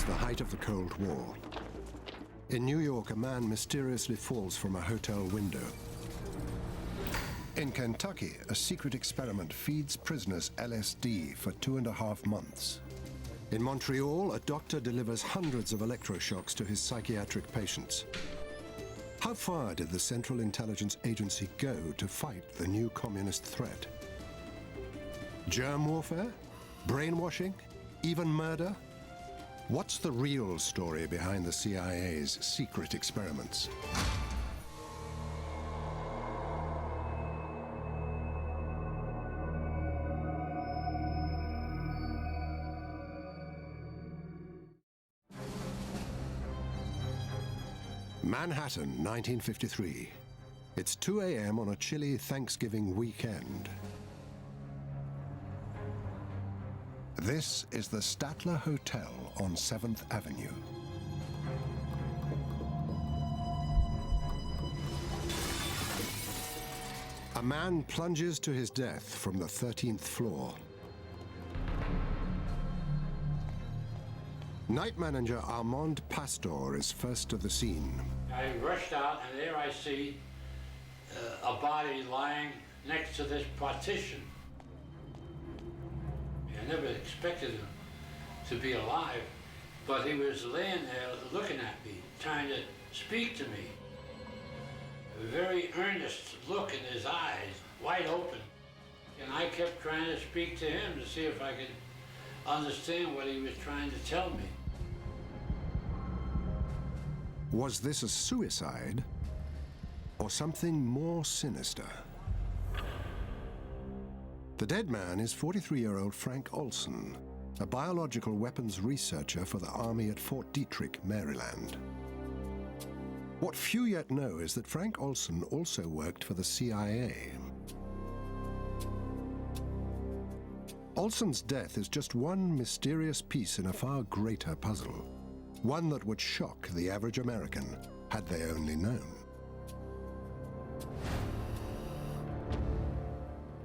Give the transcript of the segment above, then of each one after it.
It's the height of the Cold War. In New York, a man mysteriously falls from a hotel window. In Kentucky, a secret experiment feeds prisoners LSD for 2.5 months. In Montreal, a doctor delivers hundreds of electroshocks to his psychiatric patients. How far did the Central Intelligence Agency go to fight the new communist threat? Germ warfare? Brainwashing? Even murder? What's the real story behind the CIA's secret experiments? Manhattan, 1953. It's 2 a.m. on a chilly Thanksgiving weekend. This is the Statler Hotel on 7th Avenue. A man plunges to his death from the 13th floor. Night manager Armand Pastor is first to the scene. I rushed out, and there I see a body lying next to this partition. I never expected him to be alive, but he was laying there looking at me, trying to speak to me. A very earnest look in his eyes, wide open. And I kept trying to speak to him to see if I could understand what he was trying to tell me. Was this a suicide or something more sinister? The dead man is 43-year-old Frank Olson, a biological weapons researcher for the Army at Fort Detrick, Maryland. What few yet know is that Frank Olson also worked for the CIA. Olson's death is just one mysterious piece in a far greater puzzle, one that would shock the average American had they only known.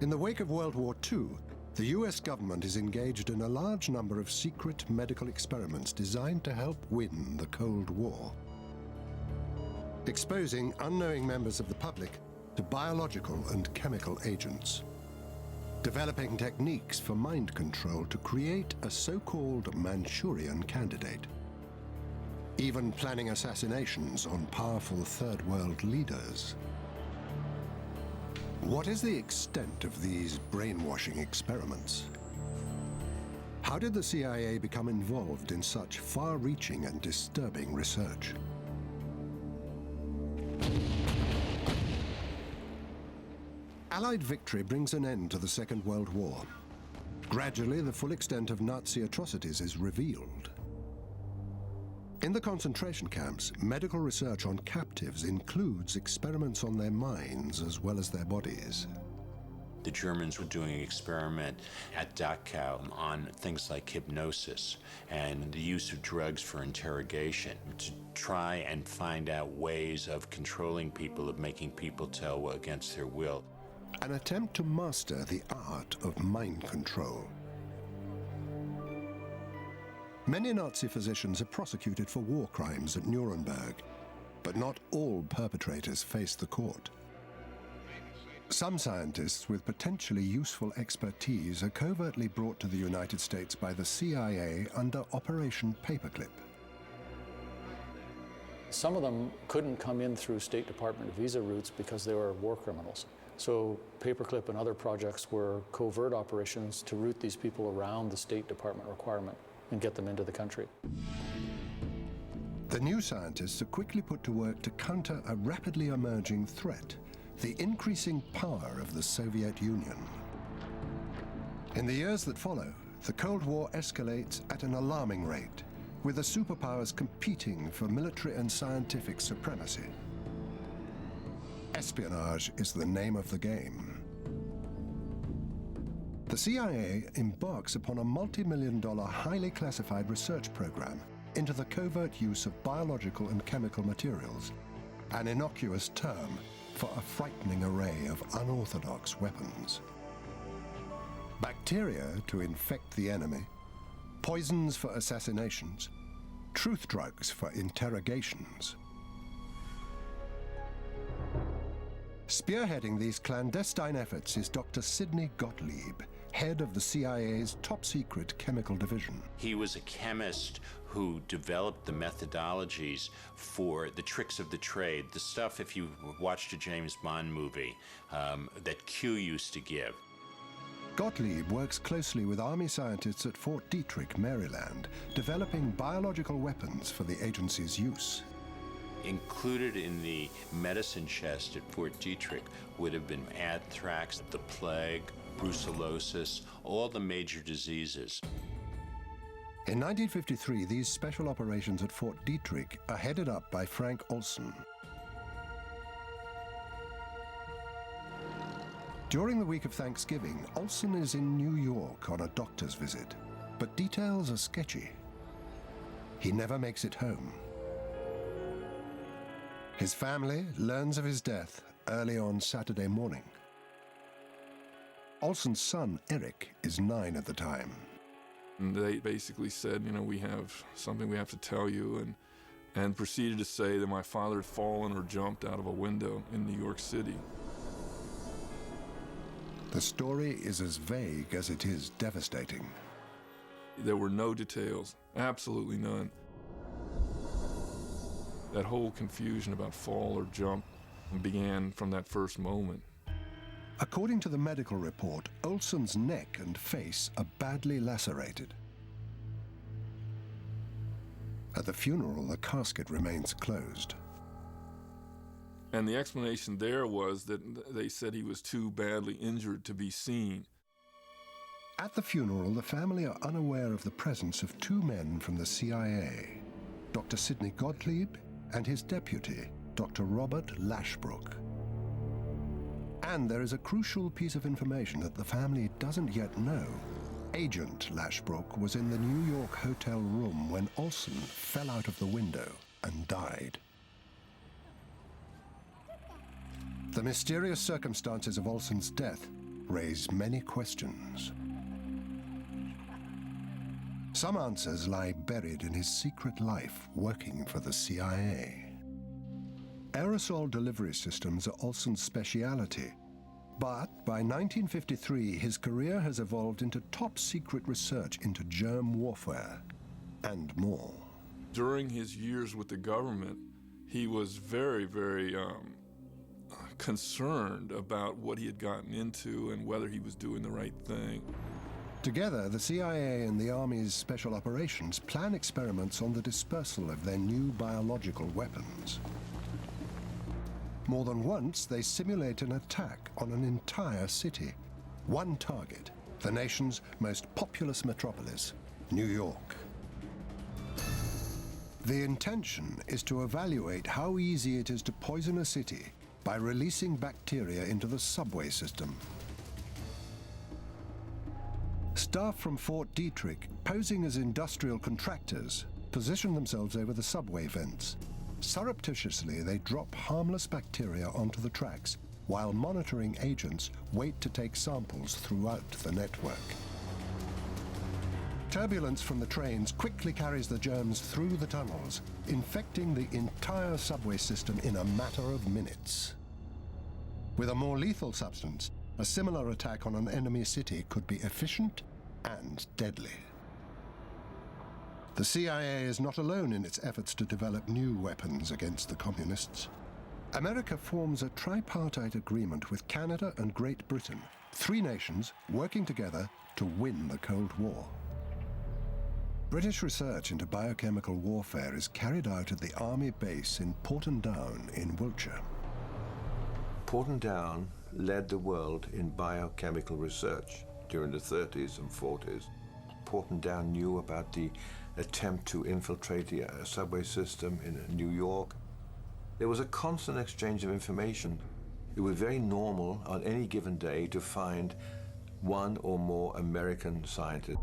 In the wake of World War II, the US government is engaged in a large number of secret medical experiments designed to help win the Cold War, exposing unknowing members of the public to biological and chemical agents, developing techniques for mind control to create a so-called Manchurian candidate, even planning assassinations on powerful third world leaders. What is the extent of these brainwashing experiments? How did the CIA become involved in such far-reaching and disturbing research? Allied victory brings an end to the Second World War. Gradually, the full extent of Nazi atrocities is revealed. In the concentration camps, medical research on captives includes experiments on their minds as well as their bodies. The Germans were doing an experiment at Dachau on things like hypnosis and the use of drugs for interrogation to try and find out ways of controlling people, of making people tell against their will. An attempt to master the art of mind control. Many Nazi physicians are prosecuted for war crimes at Nuremberg, but not all perpetrators face the court. Some scientists with potentially useful expertise are covertly brought to the United States by the CIA under Operation Paperclip. Some of them couldn't come in through State Department visa routes because they were war criminals. So Paperclip and other projects were covert operations to route these people around the State Department requirement and get them into the country. The new scientists are quickly put to work to counter a rapidly emerging threat, the increasing power of the Soviet Union. In the years that follow, the Cold War escalates at an alarming rate, with the superpowers competing for military and scientific supremacy. Espionage is the name of the game. The CIA embarks upon a multi-million-dollar, highly classified research program into the covert use of biological and chemical materials, an innocuous term for a frightening array of unorthodox weapons. Bacteria to infect the enemy, poisons for assassinations, truth drugs for interrogations. Spearheading these clandestine efforts is Dr. Sidney Gottlieb, head of the CIA's top-secret chemical division. He was a chemist who developed the methodologies for the tricks of the trade, the stuff, if you watched a James Bond movie, that Q used to give. Gottlieb works closely with Army scientists at Fort Detrick, Maryland, developing biological weapons for the agency's use. Included in the medicine chest at Fort Detrick would have been anthrax, the plague, brucellosis, all the major diseases. In 1953, these special operations at Fort Detrick are headed up by Frank Olson. During the week of Thanksgiving, Olson is in New York on a doctor's visit, but details are sketchy. He never makes it home. His family learns of his death early on Saturday morning. Olson's son, Eric, is 9 at the time. And they basically said, you know, we have something we have to tell you, and proceeded to say that my father had fallen or jumped out of a window in New York City. The story is as vague as it is devastating. There were no details, absolutely none. That whole confusion about fall or jump began from that first moment. According to the medical report, Olson's neck and face are badly lacerated. At the funeral, the casket remains closed. And the explanation there was that they said he was too badly injured to be seen. At the funeral, the family are unaware of the presence of 2 men from the CIA, Dr. Sidney Gottlieb and his deputy, Dr. Robert Lashbrook. And there is a crucial piece of information that the family doesn't yet know. Agent Lashbrook was in the New York hotel room when Olson fell out of the window and died. The mysterious circumstances of Olson's death raise many questions. Some answers lie buried in his secret life working for the CIA. Aerosol delivery systems are Olson's speciality, but by 1953 his career has evolved into top-secret research into germ warfare and more. During his years with the government, he was very, very concerned about what he had gotten into and whether he was doing the right thing. Together, the CIA and the Army's Special Operations plan experiments on the dispersal of their new biological weapons. More than once, they simulate an attack on an entire city. One target, the nation's most populous metropolis, New York. The intention is to evaluate how easy it is to poison a city by releasing bacteria into the subway system. Staff from Fort Detrick, posing as industrial contractors, position themselves over the subway vents. Surreptitiously, they drop harmless bacteria onto the tracks, while monitoring agents wait to take samples throughout the network. Turbulence from the trains quickly carries the germs through the tunnels, infecting the entire subway system in a matter of minutes. With a more lethal substance, a similar attack on an enemy city could be efficient and deadly. The CIA is not alone in its efforts to develop new weapons against the communists. America forms a tripartite agreement with Canada and Great Britain, 3 nations working together to win the Cold War. British research into biochemical warfare is carried out at the Army base in Porton Down in Wiltshire. Porton Down led the world in biochemical research during the 30s and 40s. Porton Down knew about the attempt to infiltrate the subway system in New York. There was a constant exchange of information. It was very normal on any given day to find 1 or more American scientists.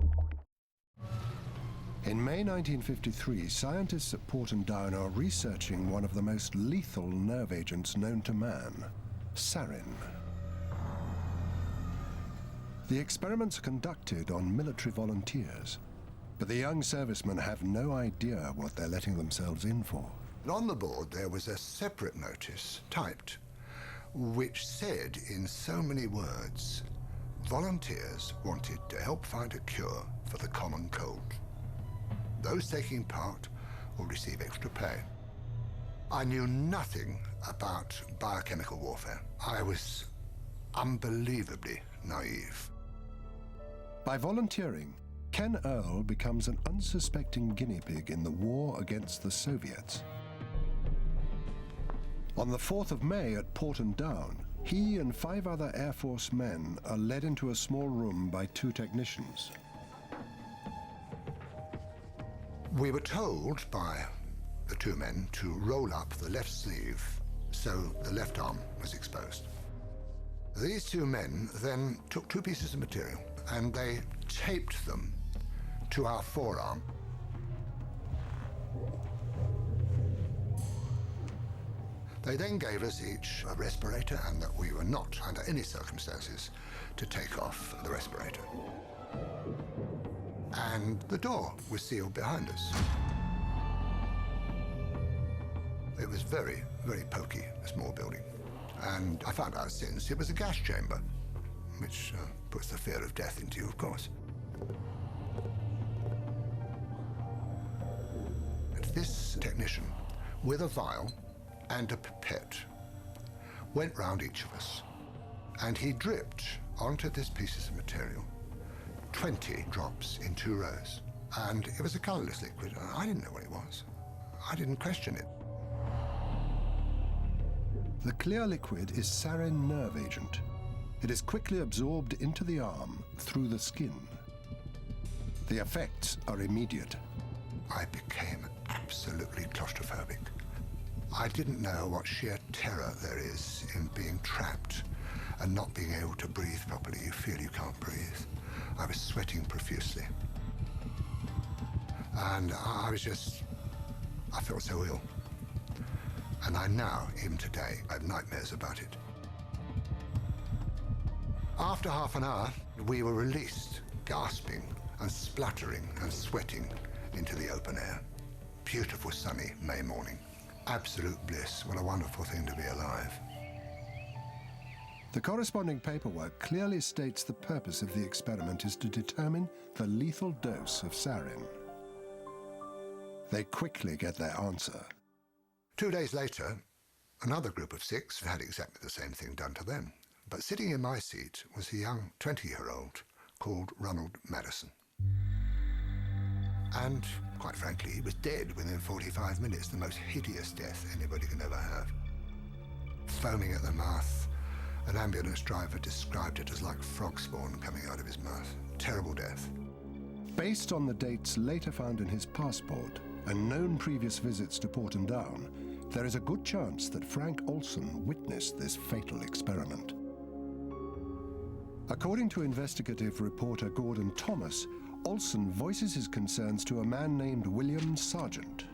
In May 1953, scientists at Porton Down are researching one of the most lethal nerve agents known to man, sarin. The experiments are conducted on military volunteers. But the young servicemen have no idea what they're letting themselves in for. And on the board there was a separate notice, typed, which said in so many words, volunteers wanted to help find a cure for the common cold. Those taking part will receive extra pay. I knew nothing about biochemical warfare. I was unbelievably naive. By volunteering, Ken Earl becomes an unsuspecting guinea pig in the war against the Soviets. On the 4th of May at Porton Down, he and 5 other Air Force men are led into a small room by 2 technicians. We were told by the 2 men to roll up the left sleeve so the left arm was exposed. These 2 men then took 2 pieces of material and they taped them to our forearm. They then gave us each a respirator and that we were not, under any circumstances, to take off the respirator. And the door was sealed behind us. It was very, very poky, a small building. And I found out since it was a gas chamber, which puts the fear of death into you, of course. And this technician, with a vial and a pipette, went round each of us, and he dripped onto this pieces of material 20 drops in 2 rows. And it was a colorless liquid, and I didn't know what it was. I didn't question it. The clear liquid is sarin nerve agent. It is quickly absorbed into the arm through the skin. The effects are immediate. I became absolutely claustrophobic. I didn't know what sheer terror there is in being trapped and not being able to breathe properly. You feel you can't breathe. I was sweating profusely. And I felt so ill. And I now, even today, I have nightmares about it. After half an hour, we were released, gasping and spluttering and sweating into the open air. Beautiful sunny May morning. Absolute bliss. What a wonderful thing to be alive. The corresponding paperwork clearly states the purpose of the experiment is to determine the lethal dose of sarin. They quickly get their answer. 2 days later, another group of 6 had exactly the same thing done to them. But sitting in my seat was a young 20-year-old called Ronald Madison. And, quite frankly, he was dead within 45 minutes, the most hideous death anybody can ever have. Foaming at the mouth, an ambulance driver described it as like frog spawn coming out of his mouth. Terrible death. Based on the dates later found in his passport and known previous visits to Porton Down, there is a good chance that Frank Olson witnessed this fatal experiment. According to investigative reporter Gordon Thomas, Olson voices his concerns to a man named William Sargent.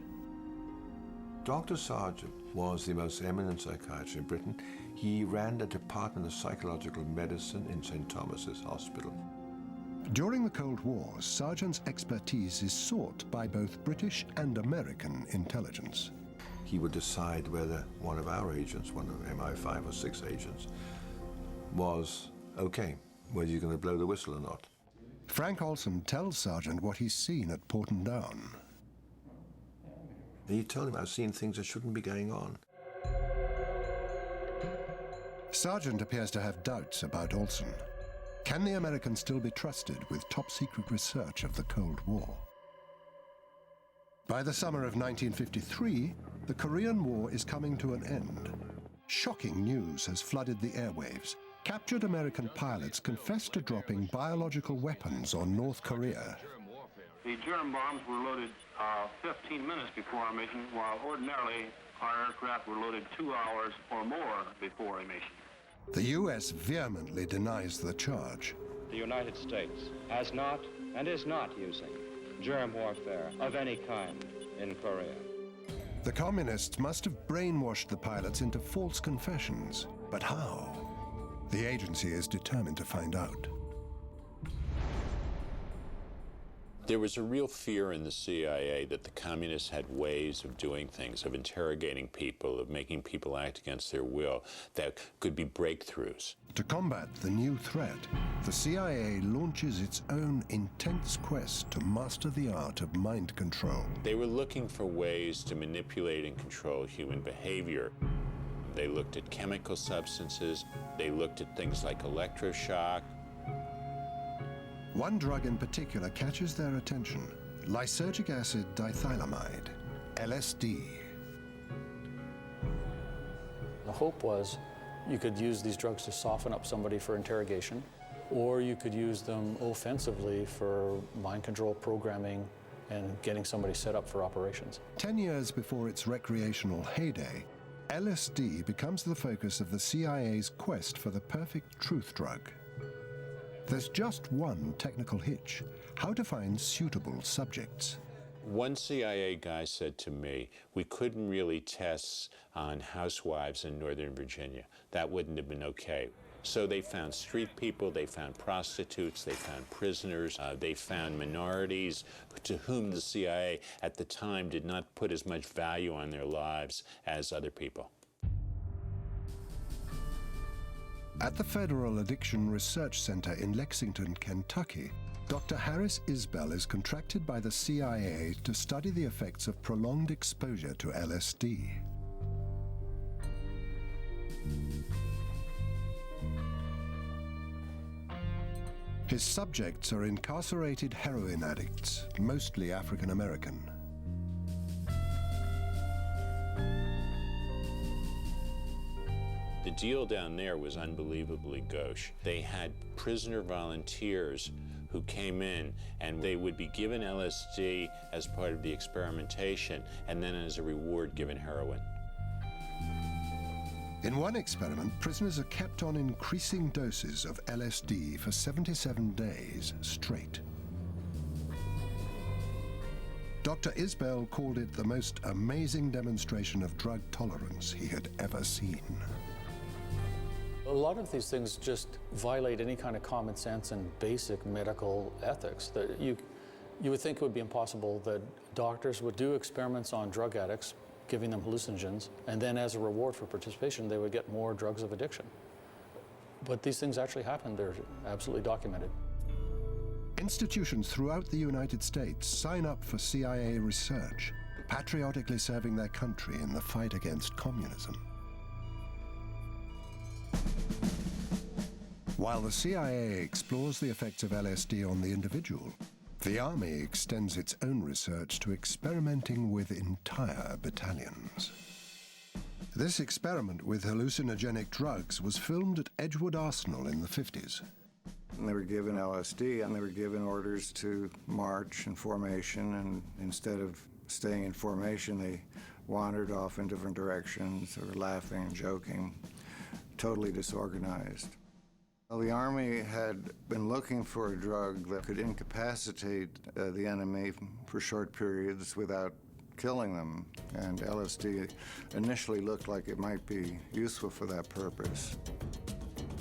Dr. Sargent was the most eminent psychiatrist in Britain. He ran the Department of Psychological Medicine in St. Thomas's Hospital. During the Cold War, Sargent's expertise is sought by both British and American intelligence. He would decide whether one of our agents, one of MI5 or 6 agents, was okay, whether you're going to blow the whistle or not. Frank Olson tells Sargent what he's seen at Porton Down. And he told him, I've seen things that shouldn't be going on. Sargent appears to have doubts about Olson. Can the Americans still be trusted with top-secret research of the Cold War? By the summer of 1953, the Korean War is coming to an end. Shocking news has flooded the airwaves. Captured American pilots confessed to dropping biological weapons on North Korea. The germ bombs were loaded 15 minutes before our mission, while ordinarily our aircraft were loaded 2 hours or more before a mission. The U.S. vehemently denies the charge. The United States has not and is not using germ warfare of any kind in Korea. The communists must have brainwashed the pilots into false confessions. But how? The agency is determined to find out. There was a real fear in the CIA that the communists had ways of doing things, of interrogating people, of making people act against their will, that could be breakthroughs. To combat the new threat, the CIA launches its own intense quest to master the art of mind control. They were looking for ways to manipulate and control human behavior. They looked at chemical substances, they looked at things like electroshock. One drug in particular catches their attention: lysergic acid dithylamide, LSD. The hope was you could use these drugs to soften up somebody for interrogation, or you could use them offensively for mind control programming and getting somebody set up for operations. 10 years before its recreational heyday, LSD becomes the focus of the CIA's quest for the perfect truth drug. There's just one technical hitch: how to find suitable subjects. One CIA guy said to me, we couldn't really test on housewives in Northern Virginia. That wouldn't have been okay. So they found street people, they found prostitutes, they found prisoners, they found minorities to whom the CIA at the time did not put as much value on their lives as other people. At the Federal Addiction Research Center in Lexington, Kentucky, Dr. Harris Isbell is contracted by the CIA to study the effects of prolonged exposure to LSD. His subjects are incarcerated heroin addicts, mostly African American. The deal down there was unbelievably gauche. They had prisoner volunteers who came in, and they would be given LSD as part of the experimentation, and then as a reward given heroin. In one experiment, prisoners are kept on increasing doses of LSD for 77 days straight. Dr. Isbell called it the most amazing demonstration of drug tolerance he had ever seen. A lot of these things just violate any kind of common sense and basic medical ethics. That you would think it would be impossible that doctors would do experiments on drug addicts, giving them hallucinogens, and then as a reward for participation, they would get more drugs of addiction. But these things actually happen. They're absolutely documented. Institutions throughout the United States sign up for CIA research, patriotically serving their country in the fight against communism. While the CIA explores the effects of LSD on the individual, the Army extends its own research to experimenting with entire battalions. This experiment with hallucinogenic drugs was filmed at Edgewood Arsenal in the 50s. They were given LSD, and they were given orders to march in formation, and instead of staying in formation, they wandered off in different directions. They were laughing and joking, totally disorganized. Well, the Army had been looking for a drug that could incapacitate the enemy for short periods without killing them, and LSD initially looked like it might be useful for that purpose.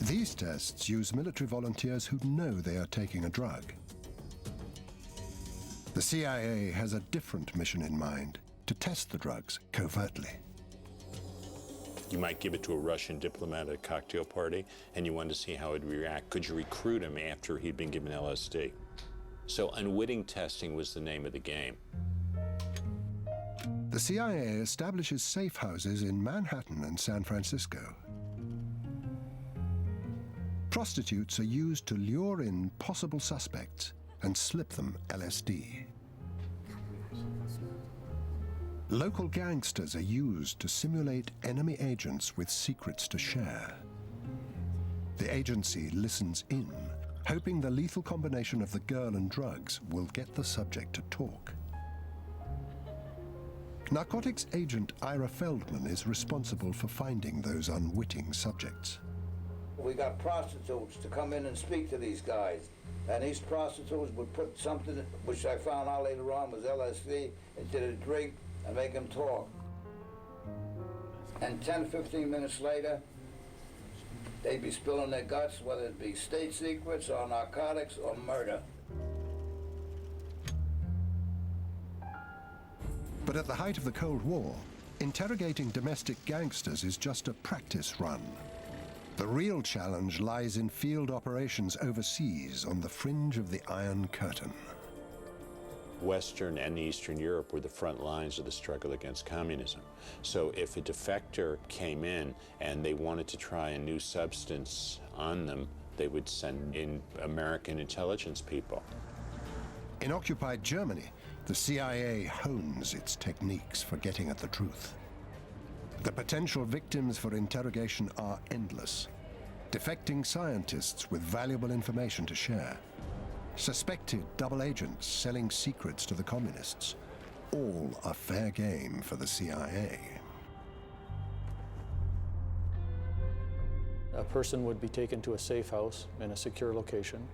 These tests use military volunteers who know they are taking a drug. The CIA has a different mission in mind: to test the drugs covertly. You might give it to a Russian diplomat at a cocktail party, and you wanted to see how he'd react. Could you recruit him after he'd been given LSD? So unwitting testing was the name of the game. The CIA establishes safe houses in Manhattan and San Francisco. Prostitutes are used to lure in possible suspects and slip them LSD. Local gangsters are used to simulate enemy agents with secrets to share. The agency listens in, hoping the lethal combination of the girl and drugs will get the subject to talk. Narcotics agent Ira Feldman is responsible for finding those unwitting subjects. We got prostitutes to come in and speak to these guys. And these prostitutes would put something, which I found out later on was LSD, into the drink and make them talk. And 10, 15 minutes later, they'd be spilling their guts, whether it be state secrets or narcotics or murder. But at the height of the Cold War, interrogating domestic gangsters is just a practice run. The real challenge lies in field operations overseas on the fringe of the Iron Curtain. Western and Eastern Europe were the front lines of the struggle against communism. So if a defector came in and they wanted to try a new substance on them, they would send in American intelligence people. In occupied Germany, the CIA hones its techniques for getting at the truth. The potential victims for interrogation are endless. Defecting scientists with valuable information to share. Suspected double agents selling secrets to the communists. All are fair game for the CIA. A person would be taken to a safe house in a secure location.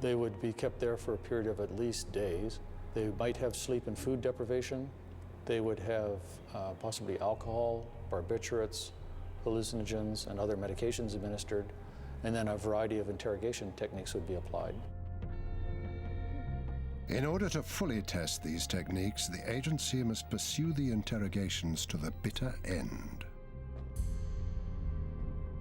They would be kept there for a period of at least days. They might have sleep and food deprivation. They would have possibly alcohol, barbiturates, hallucinogens, and other medications administered. And then a variety of interrogation techniques would be applied. In order to fully test these techniques, the agency must pursue the interrogations to the bitter end.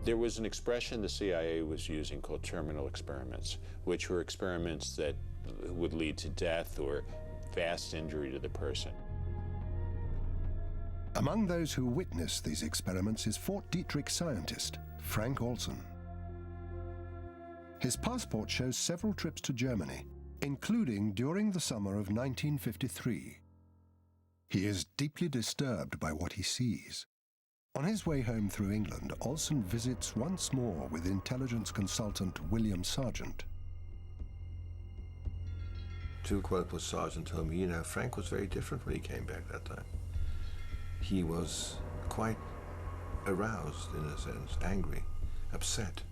There was an expression the CIA was using called terminal experiments, which were experiments that would lead to death or vast injury to the person. Among those who witnessed these experiments is Fort Detrick scientist Frank Olson. His passport shows several trips to Germany, including during the summer of 1953. He is deeply disturbed by what he sees. On his way home through England, Olson visits once more with intelligence consultant William Sargent. To quote what Sargent told me, Frank was very different when he came back that time. He was quite aroused, in a sense, angry, upset.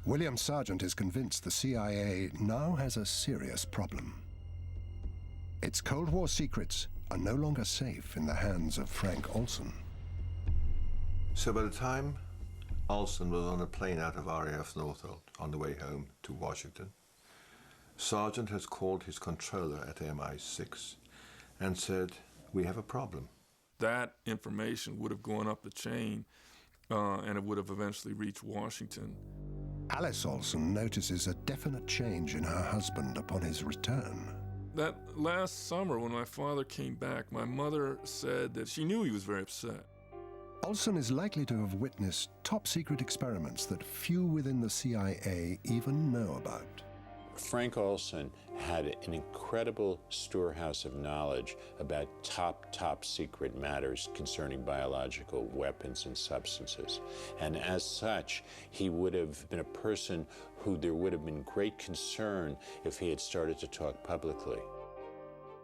William Sargent is convinced the CIA now has a serious problem. Its Cold War secrets are no longer safe in the hands of Frank Olson. So by the time Olson was on a plane out of RAF Northolt on the way home to Washington, Sargent has called his controller at MI6 and said, "We have a problem." That information would have gone up the chain and it would have eventually reached Washington. Alice Olson notices a definite change in her husband upon his return. That last summer when my father came back, my mother said that she knew he was very upset. Olson is likely to have witnessed top-secret experiments that few within the CIA even know about. Frank Olson had an incredible storehouse of knowledge about top secret matters concerning biological weapons and substances. And as such, he would have been a person who there would have been great concern if he had started to talk publicly.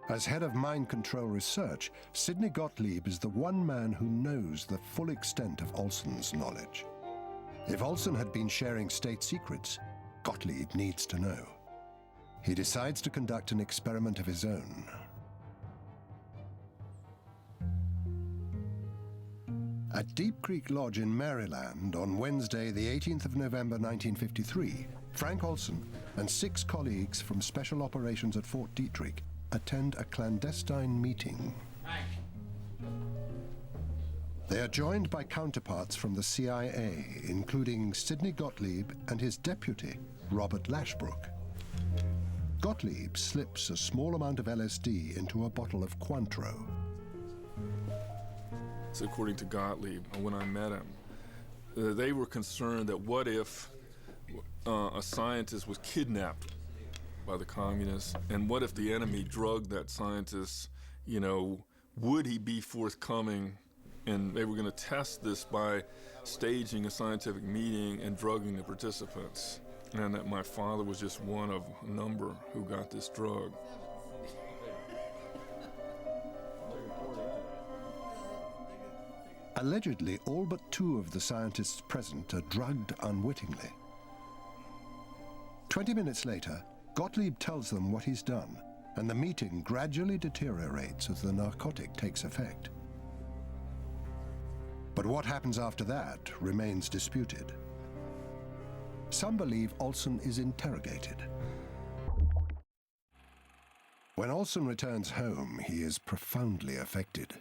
As head of mind control research, Sidney Gottlieb is the one man who knows the full extent of Olson's knowledge. If Olson had been sharing state secrets, Gottlieb needs to know. He decides to conduct an experiment of his own. At Deep Creek Lodge in Maryland on Wednesday, the 18th of November 1953, Frank Olson and 6 colleagues from Special Operations at Fort Detrick attend a clandestine meeting. They are joined by counterparts from the CIA, including Sidney Gottlieb and his deputy, Robert Lashbrook. Gottlieb slips a small amount of LSD into a bottle of Cointreau. So according to Gottlieb, when I met him, they were concerned that what if a scientist was kidnapped by the communists, and what if the enemy drugged that scientist, would he be forthcoming? And they were going to test this by staging a scientific meeting and drugging the participants. And that my father was just one of a number who got this drug. Allegedly, all but 2 of the scientists present are drugged unwittingly. 20 minutes later, Gottlieb tells them what he's done, and the meeting gradually deteriorates as the narcotic takes effect. But what happens after that remains disputed. Some believe Olson is interrogated. When Olson returns home, he is profoundly affected.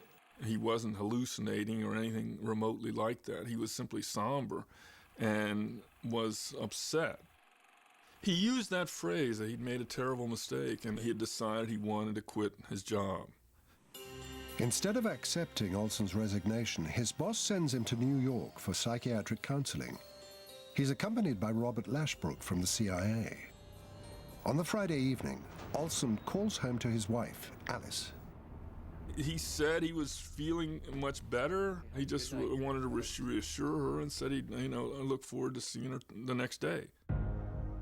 He wasn't hallucinating or anything remotely like that. He was simply somber and was upset. He used that phrase that he'd made a terrible mistake and he had decided he wanted to quit his job. Instead of accepting Olson's resignation, his boss sends him to New York for psychiatric counseling. He's accompanied by Robert Lashbrook from the CIA. On the Friday evening, Olson calls home to his wife, Alice. He said he was feeling much better. He just wanted to reassure her and said he'd, look forward to seeing her the next day.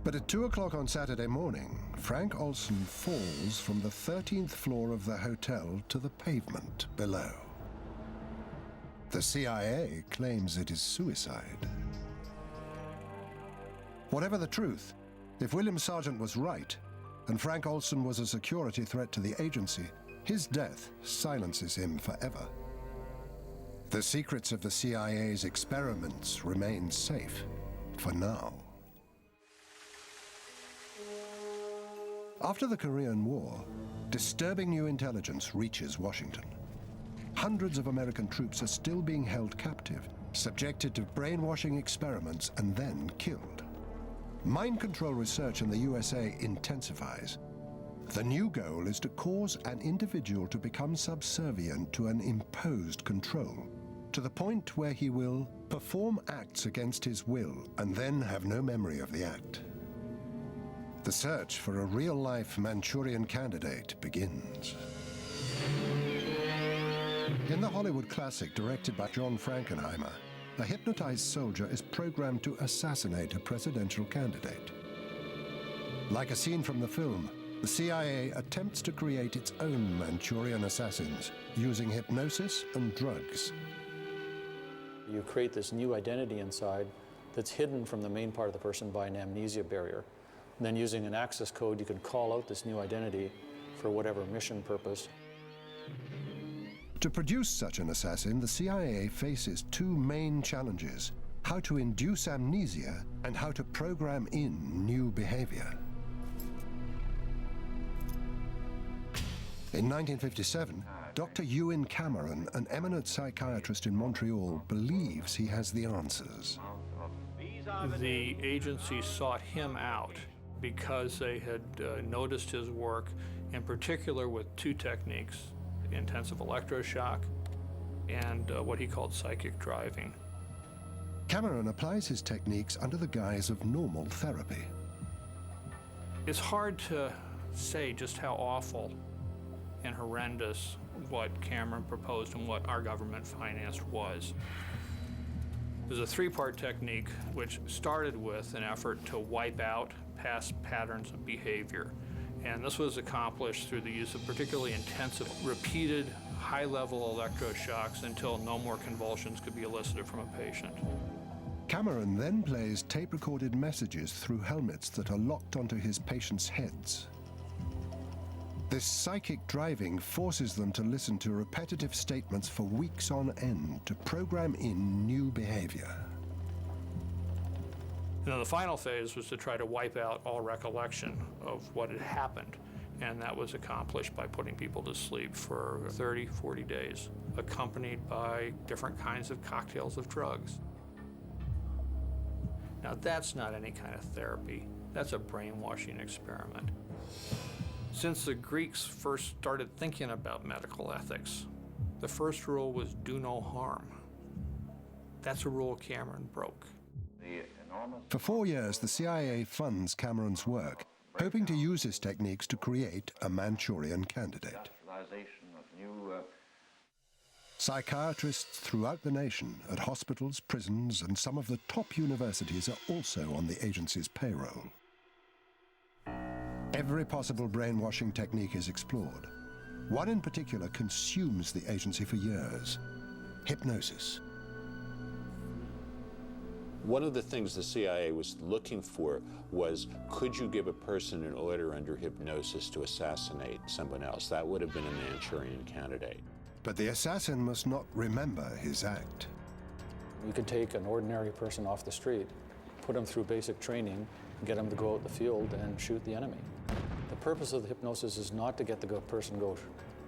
But at 2 o'clock on Saturday morning, Frank Olson falls from the 13th floor of the hotel to the pavement below. The CIA claims it is suicide. Whatever the truth, if William Sargent was right, and Frank Olson was a security threat to the agency, his death silences him forever. The secrets of the CIA's experiments remain safe for now. After the Korean War, disturbing new intelligence reaches Washington. Hundreds of American troops are still being held captive, subjected to brainwashing experiments, and then killed. Mind control research in the USA intensifies. The new goal is to cause an individual to become subservient to an imposed control, to the point where he will perform acts against his will and then have no memory of the act. The search for a real-life Manchurian candidate begins. In the Hollywood classic directed by John Frankenheimer, a hypnotized soldier is programmed to assassinate a presidential candidate. Like a scene from the film, the CIA attempts to create its own Manchurian assassins using hypnosis and drugs. You create this new identity inside that's hidden from the main part of the person by an amnesia barrier. And then using an access code, you can call out this new identity for whatever mission purpose. To produce such an assassin, the CIA faces two main challenges: how to induce amnesia and how to program in new behavior. In 1957, Dr. Ewan Cameron, an eminent psychiatrist in Montreal, believes he has the answers. The agency sought him out because they had noticed his work, in particular with two techniques: intensive electroshock and what he called psychic driving. Cameron applies his techniques under the guise of normal therapy. It's hard to say just how awful and horrendous what Cameron proposed and what our government financed was. There's a three-part technique which started with an effort to wipe out past patterns of behavior. And this was accomplished through the use of particularly intensive, repeated, high-level electroshocks until no more convulsions could be elicited from a patient. Cameron then plays tape-recorded messages through helmets that are locked onto his patients' heads. This psychic driving forces them to listen to repetitive statements for weeks on end to program in new behavior. And then the final phase was to try to wipe out all recollection of what had happened. And that was accomplished by putting people to sleep for 30, 40 days, accompanied by different kinds of cocktails of drugs. Now, that's not any kind of therapy. That's a brainwashing experiment. Since the Greeks first started thinking about medical ethics, the first rule was do no harm. That's a rule Cameron broke. For 4 years, the CIA funds Cameron's work, hoping to use his techniques to create a Manchurian candidate. Psychiatrists throughout the nation, at hospitals, prisons, and some of the top universities are also on the agency's payroll. Every possible brainwashing technique is explored. One in particular consumes the agency for years: hypnosis. One of the things the CIA was looking for was, could you give a person an order under hypnosis to assassinate someone else? That would have been a Manchurian candidate. But the assassin must not remember his act. You could take an ordinary person off the street, put him through basic training, get him to go out in the field and shoot the enemy. The purpose of the hypnosis is not to get the person to go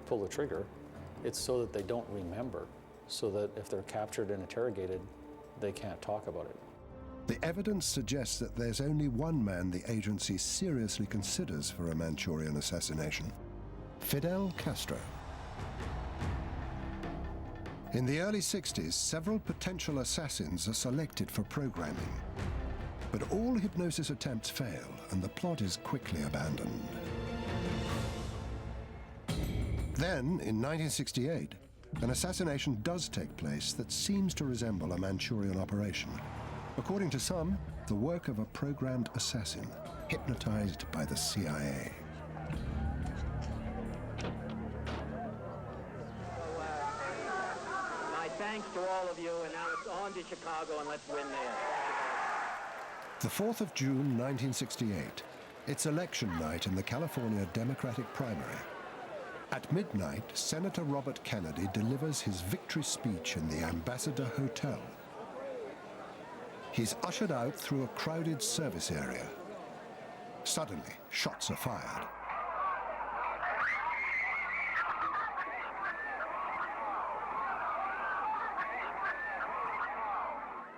pull the trigger. It's so that they don't remember, so that if they're captured and interrogated, they can't talk about it. The evidence suggests that there's only one man the agency seriously considers for a Manchurian assassination: Fidel Castro. In the early 60s, several potential assassins are selected for programming. But all hypnosis attempts fail, and the plot is quickly abandoned. Then, in 1968, an assassination does take place that seems to resemble a Manchurian operation. According to some, the work of a programmed assassin, hypnotized by the CIA. My thanks to all of you, and now it's on to Chicago, and let's win there. The 4th of June, 1968. It's election night in the California Democratic primary. At midnight, Senator Robert Kennedy delivers his victory speech in the Ambassador Hotel. He's ushered out through a crowded service area. Suddenly, shots are fired.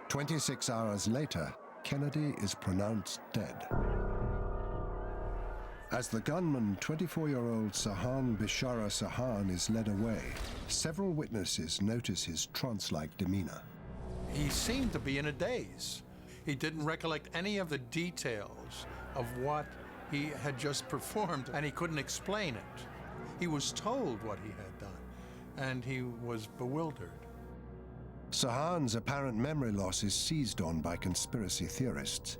"26 hours later, Kennedy is pronounced dead. As the gunman, 24-year-old Sahan Bishara Sahan, is led away, several witnesses notice his trance-like demeanor. He seemed to be in a daze. He didn't recollect any of the details of what he had just performed, and he couldn't explain it. He was told what he had done, and he was bewildered. Sahan's apparent memory loss is seized on by conspiracy theorists.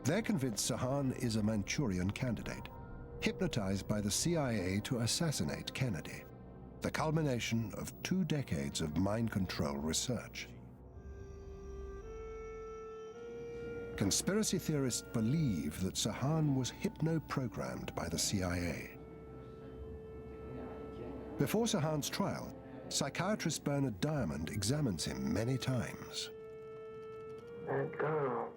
They're convinced Sahan is a Manchurian candidate, hypnotized by the CIA to assassinate Kennedy, the culmination of 2 decades of mind control research. Conspiracy theorists believe that Sahan was hypno-programmed by the CIA. Before Sahan's trial, psychiatrist Bernard Diamond examines him many times. That girl,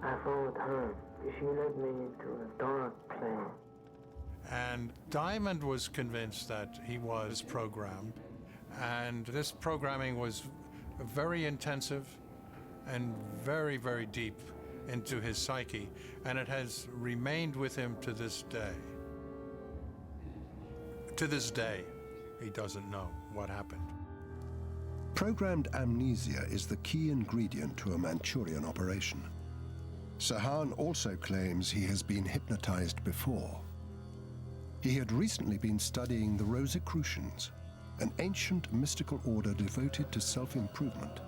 I found her. She led me into a dark place. And Diamond was convinced that he was programmed, and this programming was very intensive and very, very deep into his psyche, and it has remained with him to this day. To this day, he doesn't know what happened. Programmed amnesia is the key ingredient to a Manchurian operation. Sahan also claims he has been hypnotized before. He had recently been studying the Rosicrucians, an ancient mystical order devoted to self-improvement.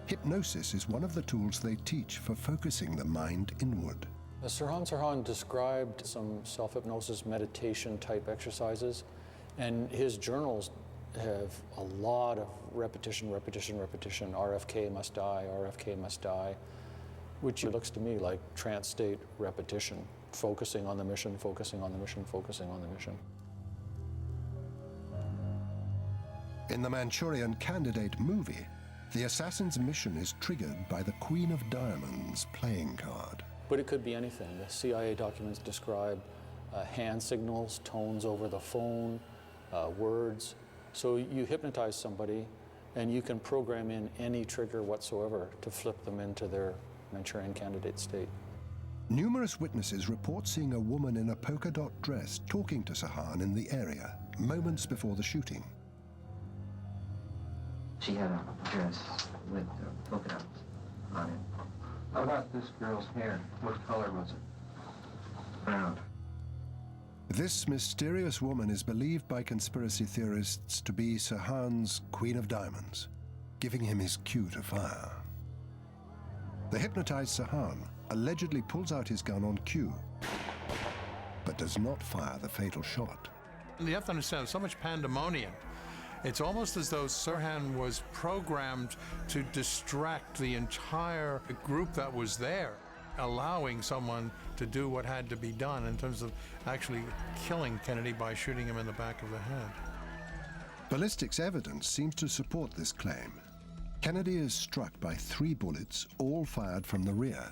Hypnosis is one of the tools they teach for focusing the mind inward. Sirhan Sirhan described some self-hypnosis meditation type exercises, and his journals have a lot of repetition, RFK must die, which looks to me like trance state repetition, focusing on the mission, focusing on the mission, focusing on the mission. In the Manchurian Candidate movie, the assassin's mission is triggered by the Queen of Diamonds playing card. But it could be anything. The CIA documents describe hand signals, tones over the phone, words. So you hypnotize somebody and you can program in any trigger whatsoever to flip them into their Manchurian Candidate state. Numerous witnesses report seeing a woman in a polka dot dress talking to Sahan in the area, moments before the shooting. She had a dress with polka dots on it. How about this girl's hair? What color was it? Brown. This mysterious woman is believed by conspiracy theorists to be Sahan's Queen of Diamonds, giving him his cue to fire. The hypnotized Sahan allegedly pulls out his gun on cue, but does not fire the fatal shot. You have to understand, there's so much pandemonium. It's almost as though Sirhan was programmed to distract the entire group that was there, allowing someone to do what had to be done in terms of actually killing Kennedy by shooting him in the back of the head. Ballistics evidence seems to support this claim. Kennedy is struck by 3 bullets, all fired from the rear.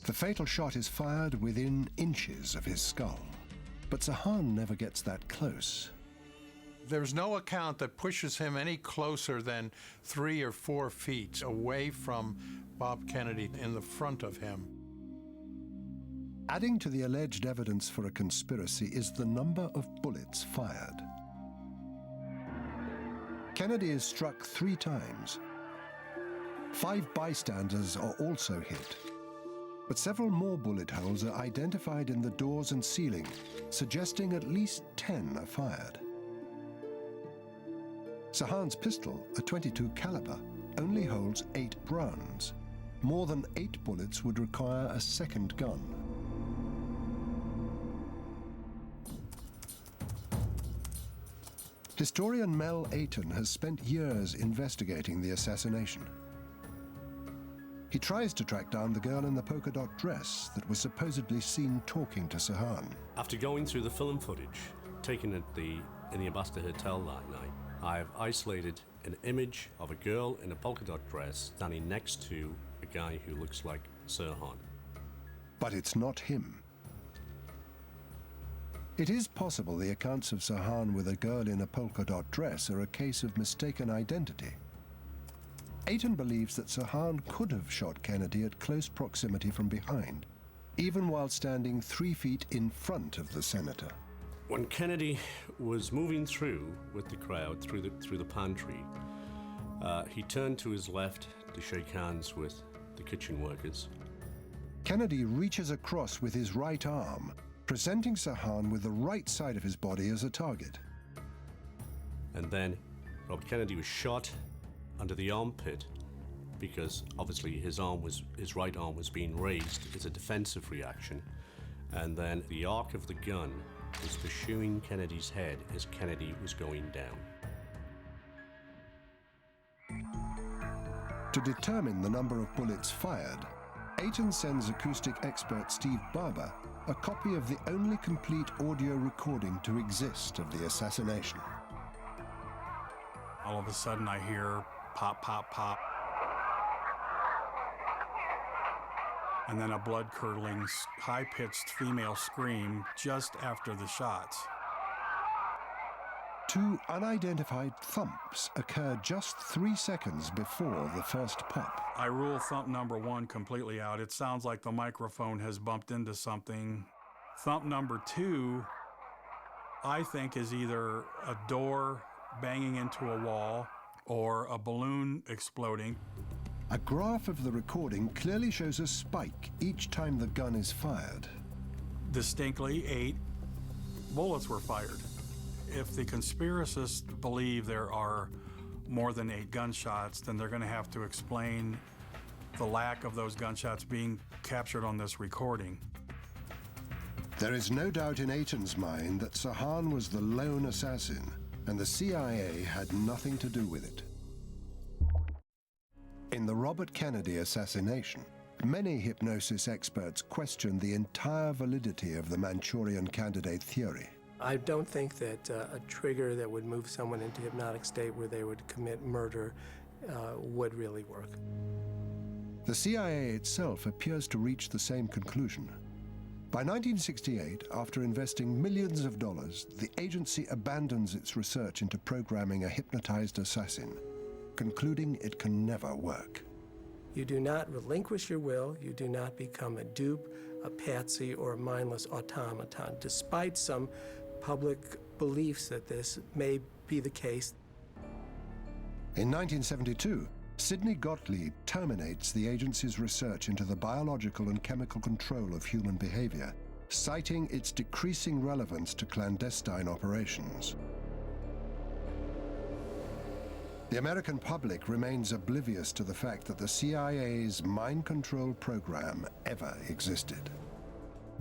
The fatal shot is fired within inches of his skull. But Sirhan never gets that close. There's no account that pushes him any closer than 3 or 4 feet away from Bob Kennedy in the front of him. Adding to the alleged evidence for a conspiracy is the number of bullets fired. Kennedy is struck 3 times. 5 bystanders are also hit. But several more bullet holes are identified in the doors and ceiling, suggesting at least 10 are fired. Sirhan's pistol, a .22 caliber, only holds 8 rounds. More than 8 bullets would require a second gun. Historian Mel Ayton has spent years investigating the assassination. He tries to track down the girl in the polka dot dress that was supposedly seen talking to Sirhan. After going through the film footage taken in the Ambassador Hotel that night, I've isolated an image of a girl in a polka dot dress standing next to a guy who looks like Sirhan. But it's not him. It is possible the accounts of Sirhan with a girl in a polka dot dress are a case of mistaken identity. Ayton believes that Sirhan could have shot Kennedy at close proximity from behind, even while standing 3 feet in front of the senator. When Kennedy was moving through with the crowd through the pantry, he turned to his left to shake hands with the kitchen workers. Kennedy reaches across with his right arm, presenting Sirhan with the right side of his body as a target. And then Robert Kennedy was shot under the armpit because obviously his right arm was being raised as a defensive reaction, and then the arc of the gun was pursuing Kennedy's head as Kennedy was going down. To determine the number of bullets fired, Ayton sends acoustic expert Steve Barber a copy of the only complete audio recording to exist of the assassination. All of a sudden I hear pop, pop, pop. And then a blood-curdling, high-pitched female scream just after the shots. 2 unidentified thumps occur just 3 seconds before the first pop. I rule thump number 1 completely out. It sounds like the microphone has bumped into something. Thump number 2, I think, is either a door banging into a wall or a balloon exploding. A graph of the recording clearly shows a spike each time the gun is fired. Distinctly, 8 bullets were fired. If the conspiracists believe there are more than 8 gunshots, then they're going to have to explain the lack of those gunshots being captured on this recording. There is no doubt in Ayton's mind that Sirhan was the lone assassin, and the CIA had nothing to do with it. In the Robert Kennedy assassination, many hypnosis experts questioned the entire validity of the Manchurian Candidate theory. I don't think that a trigger that would move someone into hypnotic state where they would commit murder would really work. The CIA itself appears to reach the same conclusion. By 1968, after investing millions of dollars, the agency abandons its research into programming a hypnotized assassin, concluding it can never work. You do not relinquish your will. You do not become a dupe, a patsy, or a mindless automaton, despite some public beliefs that this may be the case. In 1972, Sidney Gottlieb terminates the agency's research into the biological and chemical control of human behavior, citing its decreasing relevance to clandestine operations. The American public remains oblivious to the fact that the CIA's mind control program ever existed.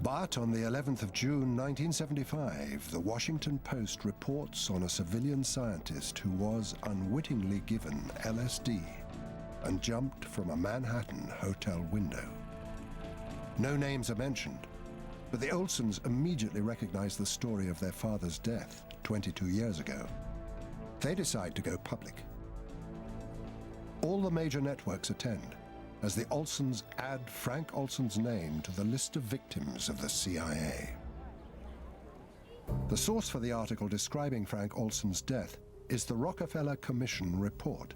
But on the 11th of June 1975, the Washington Post reports on a civilian scientist who was unwittingly given LSD and jumped from a Manhattan hotel window. No names are mentioned, but the Olsons immediately recognize the story of their father's death 22 years ago. They decide to go public. All the major networks attend, as the Olsons add Frank Olson's name to the list of victims of the CIA. The source for the article describing Frank Olson's death is the Rockefeller Commission report.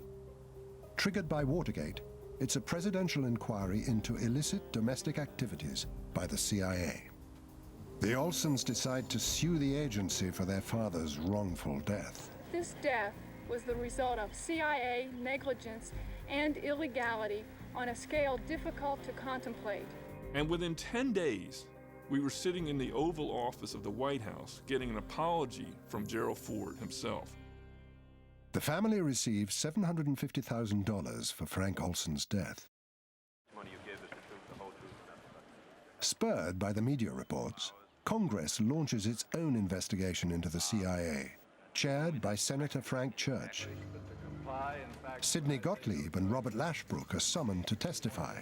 Triggered by Watergate, it's a presidential inquiry into illicit domestic activities by the CIA. The Olsons decide to sue the agency for their father's wrongful death. This death was the result of CIA negligence and illegality on a scale difficult to contemplate. And within 10 days, we were sitting in the Oval Office of the White House getting an apology from Gerald Ford himself. The family received $750,000 for Frank Olson's death. Spurred by the media reports, Congress launches its own investigation into the CIA, chaired by Senator Frank Church. Sidney Gottlieb and Robert Lashbrook are summoned to testify.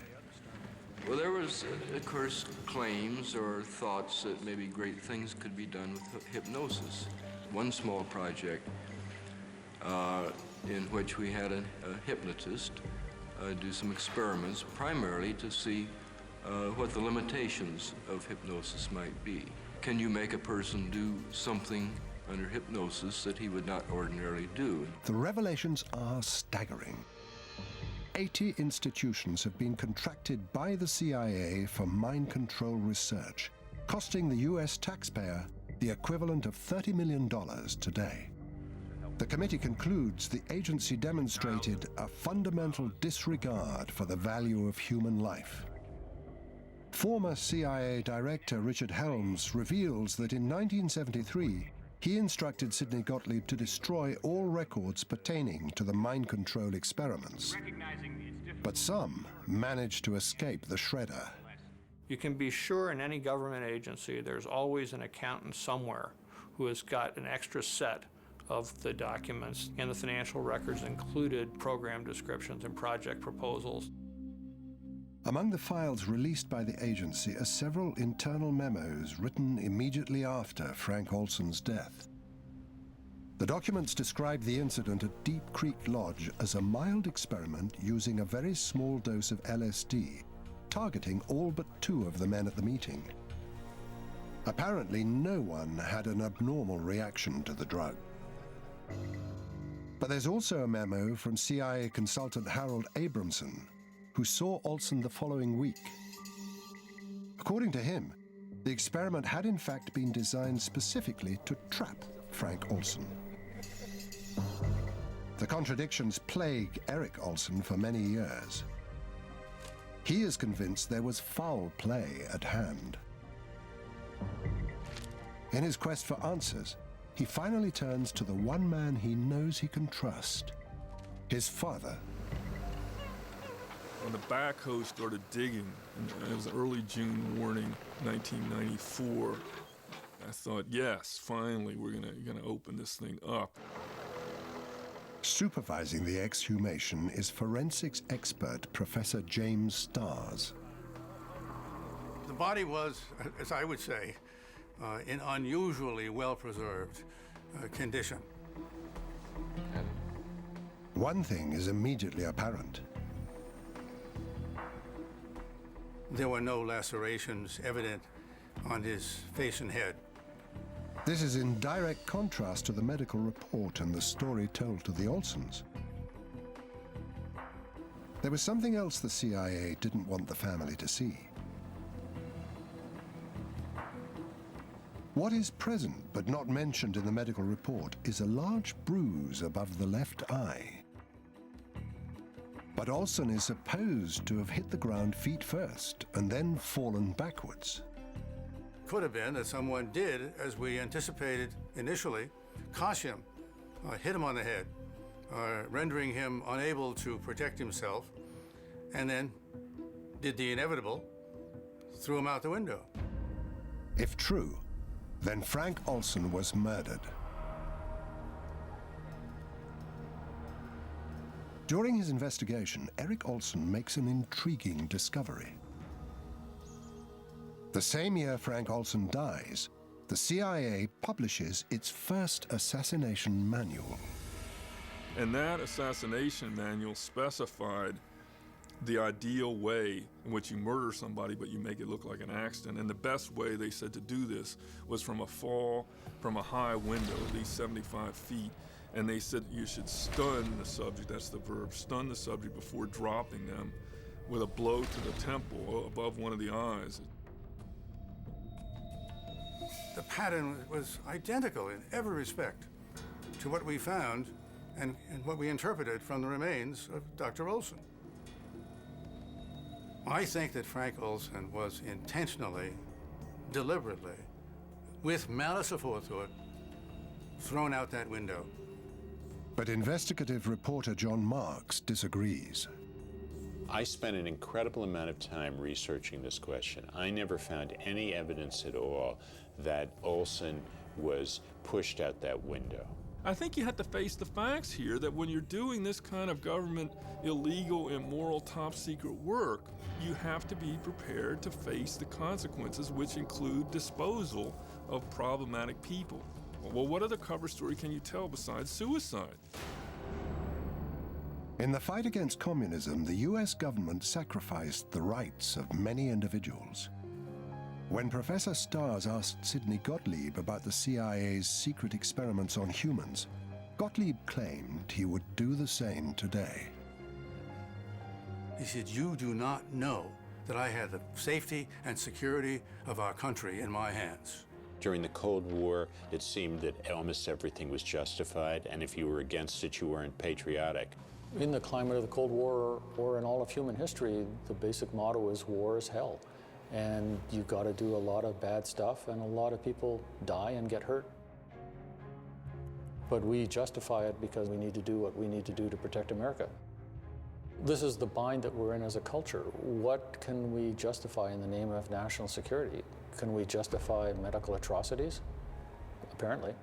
Well, there was, of course, claims or thoughts that maybe great things could be done with hypnosis. One small project in which we had a hypnotist do some experiments, primarily to see what the limitations of hypnosis might be. Can you make a person do something under hypnosis that he would not ordinarily do? The revelations are staggering. 80 institutions have been contracted by the CIA for mind control research, costing the US taxpayer the equivalent of $30 million today. The committee concludes the agency demonstrated a fundamental disregard for the value of human life. Former CIA Director Richard Helms reveals that in 1973, he instructed Sidney Gottlieb to destroy all records pertaining to the mind control experiments. But some managed to escape the shredder. You can be sure in any government agency there's always an accountant somewhere who has got an extra set of the documents, and the financial records included program descriptions and project proposals. Among the files released by the agency are several internal memos written immediately after Frank Olson's death. The documents describe the incident at Deep Creek Lodge as a mild experiment using a very small dose of LSD, targeting all but 2 of the men at the meeting. Apparently, no one had an abnormal reaction to the drug. But there's also a memo from CIA consultant Harold Abramson, who saw Olson the following week. According to him, the experiment had in fact been designed specifically to trap Frank Olson. The contradictions plague Eric Olson for many years. He is convinced there was foul play at hand. In his quest for answers, he finally turns to the one man he knows he can trust, his father. When the backhoe started digging, and it was an early June morning, 1994, I thought, yes, finally, we're gonna open this thing up. Supervising the exhumation is forensics expert Professor James Stars. The body was, as I would say, in unusually well-preserved condition. One thing is immediately apparent. There were no lacerations evident on his face and head. This is in direct contrast to the medical report and the story told to the Olsons. There was something else the CIA didn't want the family to see. What is present but not mentioned in the medical report is a large bruise above the left eye. But Olson is supposed to have hit the ground feet first and then fallen backwards. Could have been that someone did, as we anticipated initially, cosh him, hit him on the head, rendering him unable to protect himself, and then did the inevitable, threw him out the window. If true, then Frank Olson was murdered. During his investigation, Eric Olson makes an intriguing discovery. The same year Frank Olson dies, the CIA publishes its first assassination manual. And that assassination manual specified the ideal way in which you murder somebody, but you make it look like an accident. And the best way, they said, to do this was from a fall from a high window, at least 75 feet. And they said you should stun the subject, that's the verb, stun the subject before dropping them with a blow to the temple above one of the eyes. The pattern was identical in every respect to what we found and what we interpreted from the remains of Dr. Olson. I think that Frank Olson was intentionally, deliberately, with malice aforethought, thrown out that window. But investigative reporter John Marks disagrees. I spent an incredible amount of time researching this question. I never found any evidence at all that Olson was pushed out that window. I think you have to face the facts here that when you're doing this kind of government illegal, immoral, top secret work, you have to be prepared to face the consequences, which include disposal of problematic people. Well, what other cover story can you tell besides suicide? In the fight against communism, the US government sacrificed the rights of many individuals. When Professor Stars asked Sidney Gottlieb about the CIA's secret experiments on humans, Gottlieb claimed he would do the same today. He said, "You do not know that I had the safety and security of our country in my hands." During the Cold War, it seemed that almost everything was justified, and if you were against it, you weren't patriotic. In the climate of the Cold War, or in all of human history, the basic motto is war is hell. And you've got to do a lot of bad stuff, and a lot of people die and get hurt. But we justify it because we need to do what we need to do to protect America. This is the bind that we're in as a culture. What can we justify in the name of national security? Can we justify medical atrocities? Apparently.